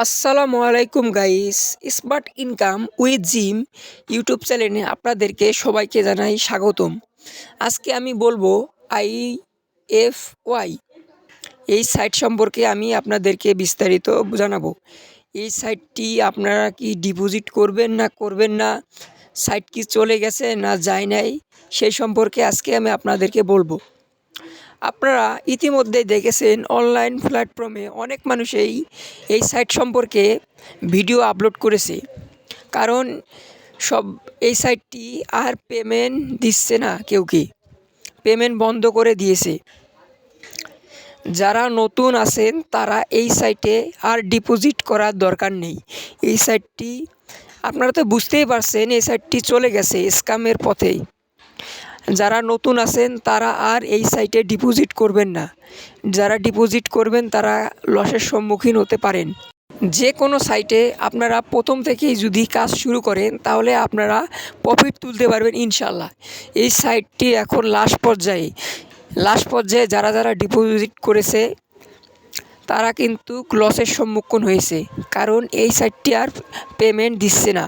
আসসালামু আলাইকুম guys, smart income with gym YouTube চ্যানেলে আপনাদেরকে সবাইকে জানাই স্বাগতম। আজকে আমি বলবো IFY এই সাইট সম্পর্কে আমি আপনাদেরকে বিস্তারিত জানাবো। এই সাইটটি আপনারা কি ডিপোজিট করবেন না করবেন না, সাইট কি চলে গেছে না যায় নাই, সেই সম্পর্কে আজকে আমি আপনাদেরকে বলবো। আপনারা ইতিমধ্যেই দেখেছেন অনলাইন প্ল্যাটফর্মে অনেক মানুষই এই সাইট সম্পর্কে ভিডিও আপলোড করেছে। কারণ এই সাইটটি আর পেমেন্ট দিচ্ছে না, কেউকে পেমেন্ট বন্ধ করে দিয়েছে। যারা নতুন আছেন তারা এই সাইটে আর ডিপোজিট করার দরকার নেই। এই সাইটটি আপনারা তো বুঝতেই পারছেন, এই সাইটটি চলে গেছে স্ক্যামের পথেই। যারা নতুন আছেন তারা আর এই সাইটে ডিপোজিট করবেন না। যারা ডিপোজিট করবেন তারা লসের সম্মুখীন হতে পারেন। যে কোনো সাইটে আপনারা প্রথম থেকেই যদি কাজ শুরু করেন তাহলে আপনারা প্রফিট তুলতে পারবেন ইনশাল্লাহ। এই সাইটটি এখন লাস্ট পর্যায়ে যারা যারা ডিপোজিট করেছে তারা কিন্তু লসের সম্মুখীন হয়েছে, কারণ এই সাইটটি আর পেমেন্ট দিচ্ছে না।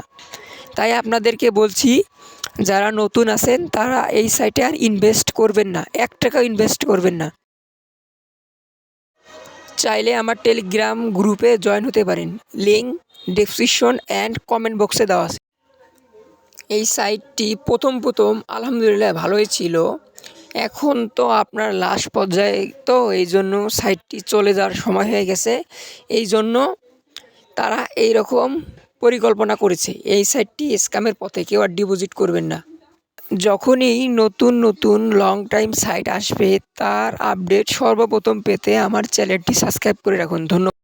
তাই আপনাদেরকে বলছি, যারা নতুন আছেন তারা এই সাইটে আর ইনভেস্ট করবেন না, 1 টাকাও ইনভেস্ট করবেন না। চাইলে আমার টেলিগ্রাম গ্রুপে জয়েন হতে পারেন, লিঙ্ক ডেসক্রিপশন অ্যান্ড কমেন্ট বক্সে দেওয়া আছে। এই সাইটটি প্রথম আলহামদুলিল্লাহ ভালোই ছিল, এখন তো আপনার লাস্ট পর্যায়ে, তো এই জন্য সাইটটি চলে যাওয়ার সময় হয়ে গেছে। এই জন্য তারা এই রকম পরিকল্পনা করেছে। এই সাইটটি স্ক্যামের পথে, কেউ আর ডিপোজিট করবেন না। যখনই নতুন লং টাইম সাইট আসবে তার আপডেট সর্বপ্রথম পেতে আমার চ্যানেলটি সাবস্ক্রাইব করে রাখুন। ধন্যবাদ।